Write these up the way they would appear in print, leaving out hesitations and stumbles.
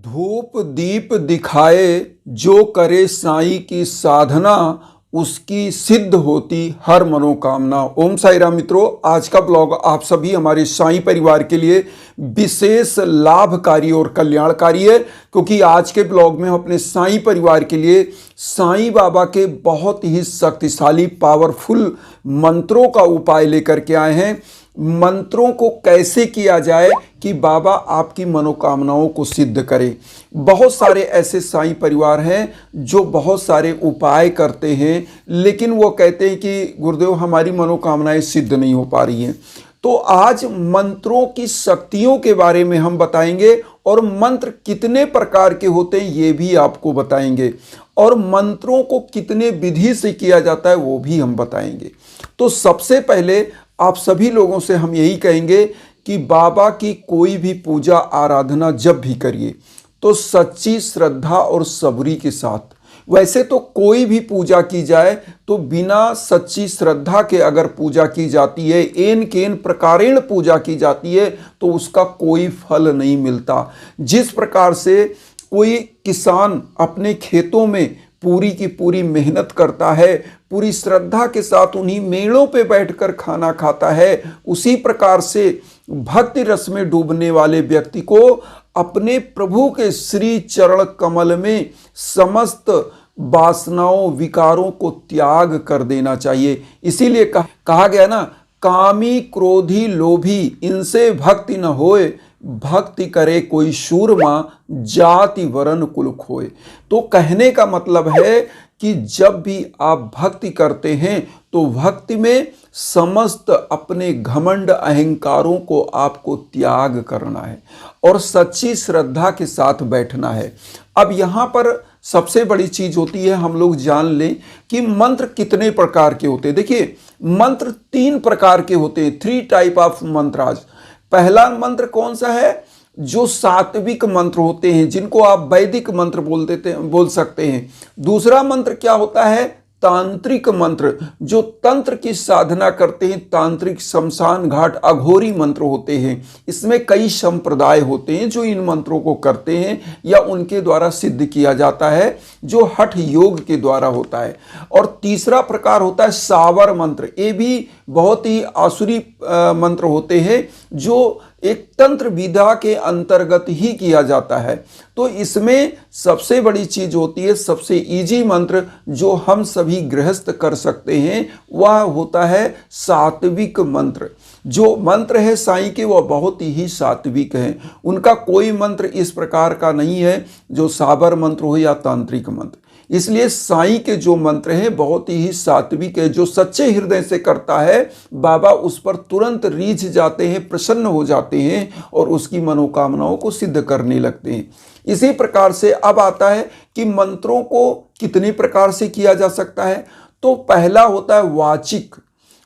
धूप दीप दिखाए जो करे साईं की साधना, उसकी सिद्ध होती हर मनोकामना। ओम साई राम मित्रों, आज का ब्लॉग आप सभी हमारे साईं परिवार के लिए विशेष लाभकारी और कल्याणकारी है, क्योंकि आज के ब्लॉग में हम अपने साईं परिवार के लिए साईं बाबा के बहुत ही शक्तिशाली पावरफुल मंत्रों का उपाय लेकर के आए हैं। मंत्रों को कैसे किया जाए कि बाबा आपकी मनोकामनाओं को सिद्ध करे। बहुत सारे ऐसे साईं परिवार हैं जो बहुत सारे उपाय करते हैं, लेकिन वो कहते हैं कि गुरुदेव हमारी मनोकामनाएं सिद्ध नहीं हो पा रही हैं। तो आज मंत्रों की शक्तियों के बारे में हम बताएंगे और मंत्र कितने प्रकार के होते हैं ये भी आपको बताएंगे, और मंत्रों को कितने विधि से किया जाता है वो भी हम बताएंगे। तो सबसे पहले आप सभी लोगों से हम यही कहेंगे कि बाबा की कोई भी पूजा आराधना जब भी करिए तो सच्ची श्रद्धा और सबरी के साथ। वैसे तो कोई भी पूजा की जाए तो बिना सच्ची श्रद्धा के अगर पूजा की जाती है, एन केन प्रकारेण पूजा की जाती है, तो उसका कोई फल नहीं मिलता। जिस प्रकार से कोई किसान अपने खेतों में पूरी की पूरी मेहनत करता है, पूरी श्रद्धा के साथ उन्हीं मेड़ों पे बैठकर खाना खाता है, उसी प्रकार से भक्ति रस में डूबने वाले व्यक्ति को अपने प्रभु के श्री चरण कमल में समस्त वासनाओं विकारों को त्याग कर देना चाहिए। इसीलिए कहा गया ना, कामी क्रोधी लोभी इनसे भक्ति न होए, भक्ति करे कोई शूरमा जाति वरण कुल खोए। तो कहने का मतलब है कि जब भी आप भक्ति करते हैं तो भक्ति में समस्त अपने घमंड अहंकारों को आपको त्याग करना है और सच्ची श्रद्धा के साथ बैठना है। अब यहाँ पर सबसे बड़ी चीज होती है, हम लोग जान लें कि मंत्र कितने प्रकार के होते हैं। देखिए, मंत्र 3 प्रकार के होते हैं, 3 टाइप ऑफ मंत्राज। पहला मंत्र कौन सा है? जो सात्विक मंत्र होते हैं, जिनको आप वैदिक मंत्र बोल सकते हैं। दूसरा मंत्र क्या होता है? तांत्रिक मंत्र, जो तंत्र की साधना करते हैं, तांत्रिक शमशान घाट अघोरी मंत्र होते हैं। इसमें कई संप्रदाय होते हैं जो इन मंत्रों को करते हैं या उनके द्वारा सिद्ध किया जाता है, जो हठ योग के द्वारा होता है। और तीसरा प्रकार होता है सावर मंत्र। ये भी बहुत ही आसुरी मंत्र होते हैं जो एक तंत्र विधा के अंतर्गत ही किया जाता है। तो इसमें सबसे बड़ी चीज होती है, सबसे इजी मंत्र जो हम सभी गृहस्थ कर सकते हैं, वह होता है सात्विक मंत्र। जो मंत्र है साईं के वह बहुत ही सात्विक हैं। उनका कोई मंत्र इस प्रकार का नहीं है जो साबर मंत्र हो या तांत्रिक मंत्र। इसलिए साईं के जो मंत्र हैं बहुत ही सात्विक है। जो सच्चे हृदय से करता है बाबा उस पर तुरंत रीझ जाते हैं, प्रसन्न हो जाते हैं और उसकी मनोकामनाओं को सिद्ध करने लगते हैं। इसी प्रकार से अब आता है कि मंत्रों को कितने प्रकार से किया जा सकता है। तो पहला होता है वाचिक।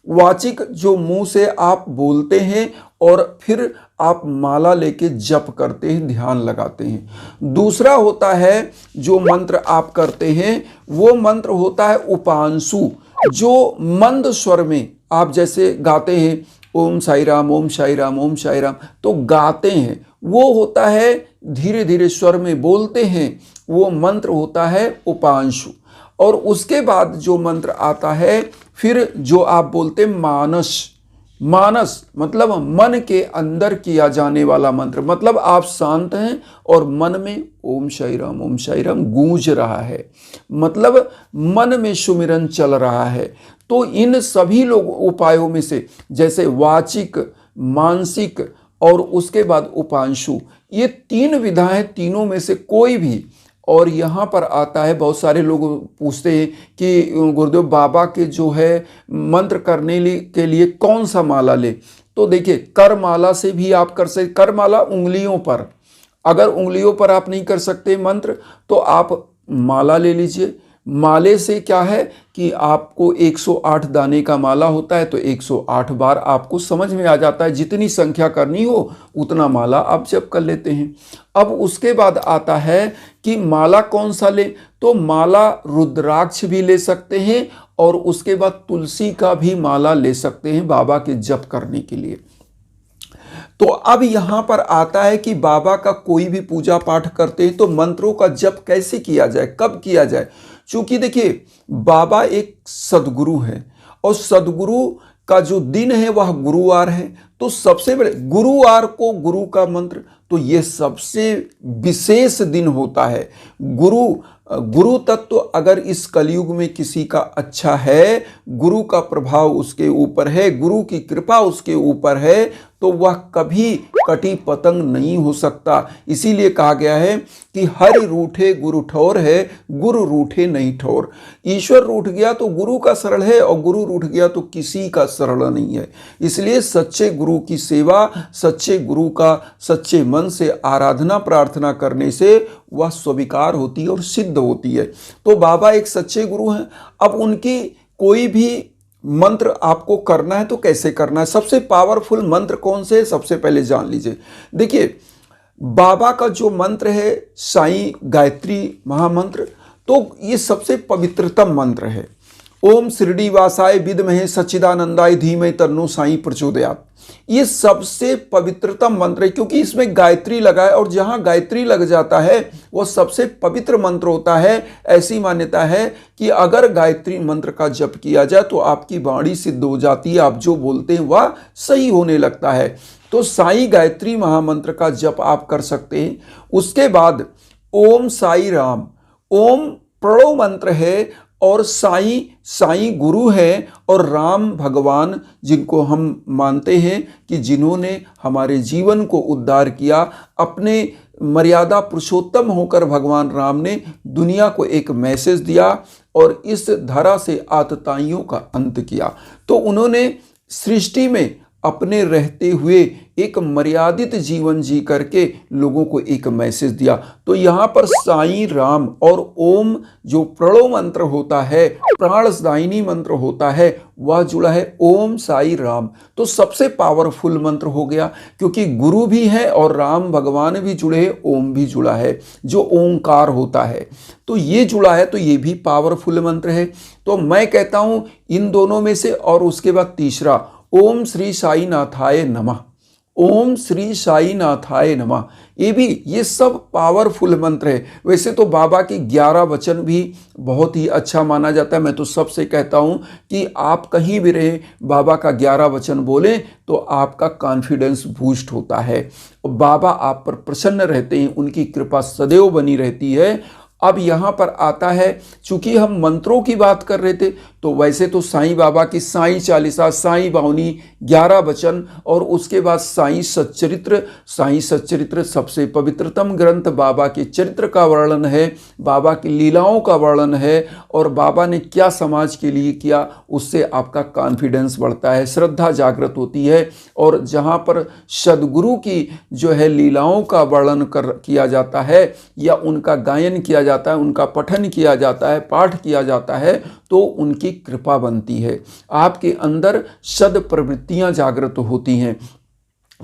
वाचिक जो मुंह से आप बोलते हैं और फिर आप माला लेके जप करते हैं, ध्यान लगाते हैं। दूसरा होता है जो मंत्र आप करते हैं, वो मंत्र होता है उपांशु, जो मंद स्वर में आप जैसे गाते हैं ओम साई राम ओम साई राम ओम साई राम, तो गाते हैं, वो होता है धीरे धीरे स्वर में बोलते हैं, वो मंत्र होता है उपांशु। और उसके बाद जो मंत्र आता है फिर जो आप बोलते मानस। मानस मतलब मन के अंदर किया जाने वाला मंत्र, मतलब आप शांत हैं और मन में ओम साई राम गूंज रहा है, मतलब मन में सुमिरन चल रहा है। तो इन सभी लोग उपायों में से जैसे वाचिक, मानसिक और उसके बाद उपांशु, ये 3 विधाएं, तीनों में से कोई भी। और यहाँ पर आता है, बहुत सारे लोग पूछते हैं कि गुरुदेव बाबा के जो है मंत्र करने के लिए कौन सा माला ले। तो देखिए, कर माला से भी आप कर सकते। कर माला उंगलियों पर, अगर उंगलियों पर आप नहीं कर सकते मंत्र तो आप माला ले लीजिए। माले से क्या है कि आपको 108 दाने का माला होता है, तो 108 बार आपको समझ में आ जाता है, जितनी संख्या करनी हो उतना माला आप जप कर लेते हैं। अब उसके बाद आता है कि माला कौन सा ले, तो माला रुद्राक्ष भी ले सकते हैं और उसके बाद तुलसी का भी माला ले सकते हैं बाबा के जप करने के लिए। तो अब यहाँ पर आता है कि बाबा का कोई भी पूजा पाठ करते हैं तो मंत्रों का जप कैसे किया जाए, कब किया जाए। चूंकि देखिए बाबा एक सदगुरु है और सदगुरु का जो दिन है वह गुरुवार है। तो सबसे बड़े गुरुवार को गुरु का मंत्र, तो ये सबसे विशेष दिन होता है। गुरु तत्व अगर इस कलयुग में किसी का अच्छा है, गुरु का प्रभाव उसके ऊपर है, गुरु की कृपा उसके ऊपर है, तो वह कभी कटी पतंग नहीं हो सकता। इसीलिए कहा गया है कि हरि रूठे गुरु ठौर है, गुरु रूठे नहीं ठौर। ईश्वर रूठ गया तो गुरु का शरण है और गुरु रूठ गया तो किसी का शरण नहीं है। इसलिए सच्चे गुरु की सेवा, सच्चे गुरु का सच्चे मन से आराधना प्रार्थना करने से वह स्वीकार होती है और सिद्ध होती है। तो बाबा एक सच्चे गुरु हैं। अब उनकी कोई भी मंत्र आपको करना है तो कैसे करना है, सबसे पावरफुल मंत्र कौन से है, सबसे पहले जान लीजिए। देखिए बाबा का जो मंत्र है साईं गायत्री महामंत्र, तो ये सबसे पवित्रतम मंत्र है। ओम शिरडी वासाय विद्महे सच्चिदानंदाय धीमहि तन्नो साईं प्रचोदयात्। ये सबसे पवित्रतम मंत्र है क्योंकि इसमें गायत्री लगा है और जहां गायत्री लग जाता है वह सबसे पवित्र मंत्र होता है। ऐसी मान्यता है कि अगर गायत्री मंत्र का जप किया जाए तो आपकी वाणी सिद्ध हो जाती है, आप जो बोलते हैं वह सही होने लगता है। तो साईं गायत्री महामंत्र का जप आप कर सकते हैं। उसके बाद ओम साई राम, ओम प्रणव मंत्र है और साईं गुरु है और राम भगवान जिनको हम मानते हैं कि जिन्होंने हमारे जीवन को उद्धार किया, अपने मर्यादा पुरुषोत्तम होकर भगवान राम ने दुनिया को एक मैसेज दिया और इस धरा से आतताइयों का अंत किया। तो उन्होंने सृष्टि में अपने रहते हुए एक मर्यादित जीवन जी करके लोगों को एक मैसेज दिया। तो यहाँ पर साईं राम और ओम जो प्रणव मंत्र होता है, प्राणदायिनी मंत्र होता है, वह जुड़ा है ओम साई राम। तो सबसे पावरफुल मंत्र हो गया क्योंकि गुरु भी है और राम भगवान भी जुड़े हैं, ओम भी जुड़ा है जो ओंकार होता है। तो ये जुड़ा है तो ये भी पावरफुल मंत्र है। तो मैं कहता हूँ इन दोनों में से, और उसके बाद तीसरा ओम श्री साई नाथाय नमः, ओम श्री साई नाथाय नमः। ये सब पावरफुल मंत्र है। वैसे तो बाबा के 11 वचन भी बहुत ही अच्छा माना जाता है। मैं तो सबसे कहता हूँ कि आप कहीं भी रहे बाबा का 11 वचन बोलें तो आपका कॉन्फिडेंस बूस्ट होता है। बाबा आप पर प्रसन्न रहते हैं, उनकी कृपा सदैव बनी रहती है। अब यहाँ पर आता है, चूंकि हम मंत्रों की बात कर रहे थे तो वैसे तो साईं बाबा की साईं चालीसा, साईं बावनी, 11 वचन और उसके बाद साईं सच्चरित्र। साईं सच्चरित्र सबसे पवित्रतम ग्रंथ, बाबा के चरित्र का वर्णन है, बाबा की लीलाओं का वर्णन है और बाबा ने क्या समाज के लिए किया, उससे आपका कॉन्फिडेंस बढ़ता है, श्रद्धा जागृत होती है। और जहाँ पर सदगुरु की जो है लीलाओं का वर्णन किया जाता है या उनका गायन किया जाता है, उनका पठन किया जाता है, पाठ किया जाता है, तो उनकी कृपा बनती है, आपके अंदर सद प्रवृत्तियां जागृत होती हैं।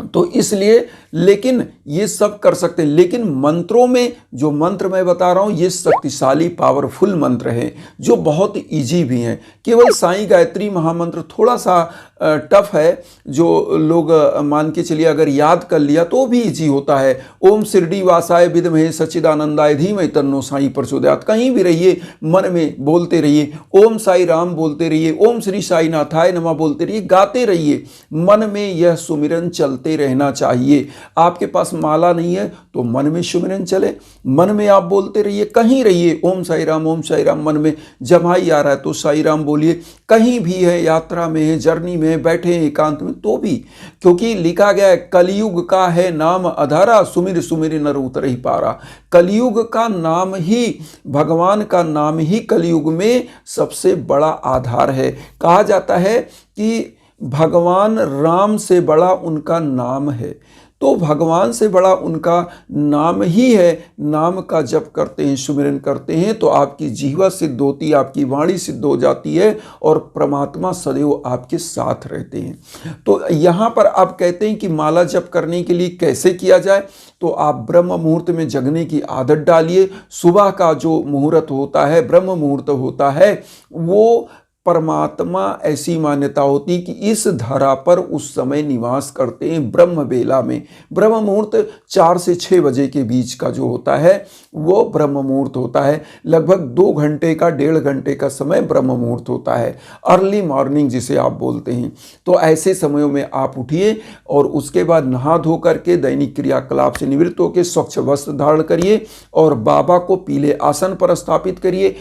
तो इसलिए, लेकिन ये सब कर सकते हैं, लेकिन मंत्रों में जो मंत्र मैं बता रहा हूँ ये शक्तिशाली पावरफुल मंत्र हैं जो बहुत इजी भी हैं। केवल साईं गायत्री महामंत्र थोड़ा सा टफ है, जो लोग मान के चलिए अगर याद कर लिया तो भी इजी होता है। ओम शिरडी वासाय विद्महे सच्चिदानंदाय धीमहि तन्नो साईं प्रचोदयात्। कहीं भी रहिए मन में बोलते रहिए, ओम साई राम बोलते रहिए, ओम श्री साई नाथाय नमः बोलते रहिए, गाते रहिए, मन में यह सुमिरन चलते रहना चाहिए। आपके पास माला नहीं है तो मन में सुमिरन चले, मन में आप बोलते रहिए, कहीं रहिए ओम साई राम मन में। जमाई आ रहा है तो साई राम बोलिए, कहीं भी है, यात्रा में है, जर्नी में बैठे हैं एकांत में तो भी, क्योंकि लिखा गया है कलयुग का है नाम अधारा, सुमिर सुमिर नर उतर ही पारा। कलयुग का नाम ही, भगवान का नाम ही कलयुग में सबसे बड़ा आधार है। कहा जाता है कि भगवान राम से बड़ा उनका नाम है, तो भगवान से बड़ा उनका नाम ही है। नाम का जप करते हैं, सुमिरन करते हैं तो आपकी जीवा सिद्ध होती है, आपकी वाणी सिद्ध हो जाती है और परमात्मा सदैव आपके साथ रहते हैं। तो यहाँ पर आप कहते हैं कि माला जप करने के लिए कैसे किया जाए, तो आप ब्रह्म मुहूर्त में जगने की आदत डालिए। सुबह का जो मुहूर्त होता है, ब्रह्म मुहूर्त होता है, वो परमात्मा ऐसी मान्यता होती कि इस धरा पर उस समय निवास करते हैं ब्रह्म बेला में। ब्रह्म मुहूर्त 4 से 6 बजे के बीच का जो होता है वो ब्रह्म मुहूर्त होता है। लगभग 2 घंटे का 1.5 घंटे का समय ब्रह्म मुहूर्त होता है, अर्ली मॉर्निंग जिसे आप बोलते हैं। तो ऐसे समयों में आप उठिए और उसके बाद नहा धो करके दैनिक क्रियाकलाप से निवृत्त होकर स्वच्छ वस्त्र धारण करिए और बाबा को पीले आसन पर स्थापित करिए।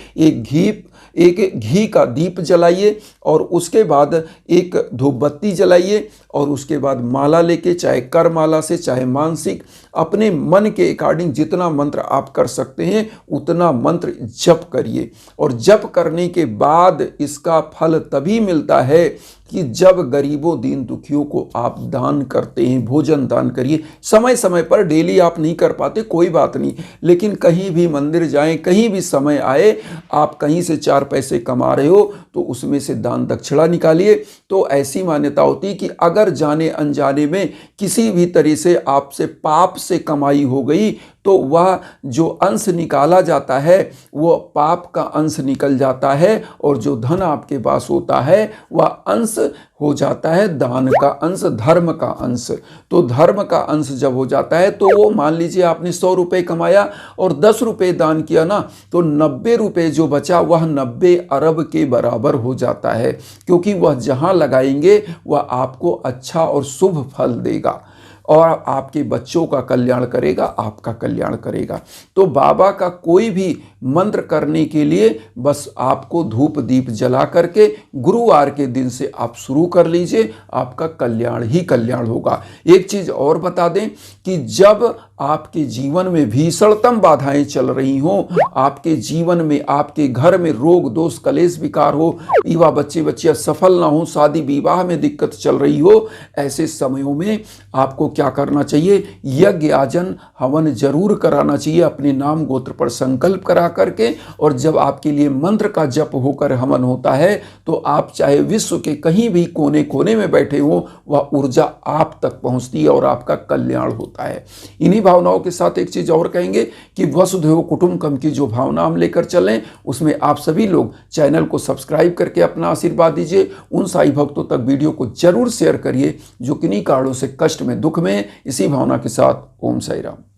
एक घी का दीप जलाइए और उसके बाद एक धूप बत्ती जलाइए और उसके बाद माला लेके, चाहे कर माला से चाहे मानसिक, अपने मन के अकॉर्डिंग जितना मंत्र आप कर सकते हैं उतना मंत्र जप करिए। और जप करने के बाद इसका फल तभी मिलता है कि जब गरीबों दीन दुखियों को आप दान करते हैं। भोजन दान करिए समय समय पर। डेली आप नहीं कर पाते कोई बात नहीं, लेकिन कहीं भी मंदिर जाएं, कहीं भी समय आए, आप कहीं से 4 पैसे कमा रहे हो तो उसमें से दान दक्षिणा निकालिए। तो ऐसी मान्यता होती है कि अगर जाने अनजाने में किसी भी तरह से आपसे पाप से कमाई हो गई तो वह जो अंश निकाला जाता है वो पाप का अंश निकल जाता है और जो धन आपके पास होता है वह अंश हो जाता है दान का अंश, धर्म का अंश। तो धर्म का अंश जब हो जाता है तो वो मान लीजिए आपने 100 रुपये कमाया और 10 रुपये दान किया ना, तो 90 रुपये जो बचा वह 90 अरब के बराबर हो जाता है, क्योंकि वह जहाँ लगाएंगे वह आपको अच्छा और शुभ फल देगा और आपके बच्चों का कल्याण करेगा, आपका कल्याण करेगा। तो बाबा का कोई भी मंत्र करने के लिए बस आपको धूप दीप जला करके गुरुवार के दिन से आप शुरू कर लीजिए, आपका कल्याण ही कल्याण होगा। एक चीज़ और बता दें कि जब आपके जीवन में भीषणतम बाधाएं चल रही हों, आपके जीवन में, आपके घर में रोग दोष कलेश विकार हो, युवा बच्चे बच्चियां सफल ना हो, शादी विवाह में दिक्कत चल रही हो, ऐसे समयों में आपको क्या करना चाहिए? यज्ञ याजन हवन जरूर कराना चाहिए अपने नाम गोत्र पर संकल्प करा करके। और जब आपके लिए मंत्र का जप होकर हवन होता है तो आप चाहे विश्व के कहीं भी कोने कोने में बैठे हो, वह ऊर्जा आप तक पहुंचती है और आपका कल्याण होता है। इन्हीं भावनाओं के साथ एक चीज और कहेंगे कि वसुधैव कुटुंबकम की जो भावना हम लेकर चलें, उसमें आप सभी लोग चैनल को सब्सक्राइब करके अपना आशीर्वाद दीजिए। उन साई भक्तों तक वीडियो को जरूर शेयर करिए जो किन्हीं कारणों से कष्ट में, दुख में। इसी भावना के साथ ओम साई राम।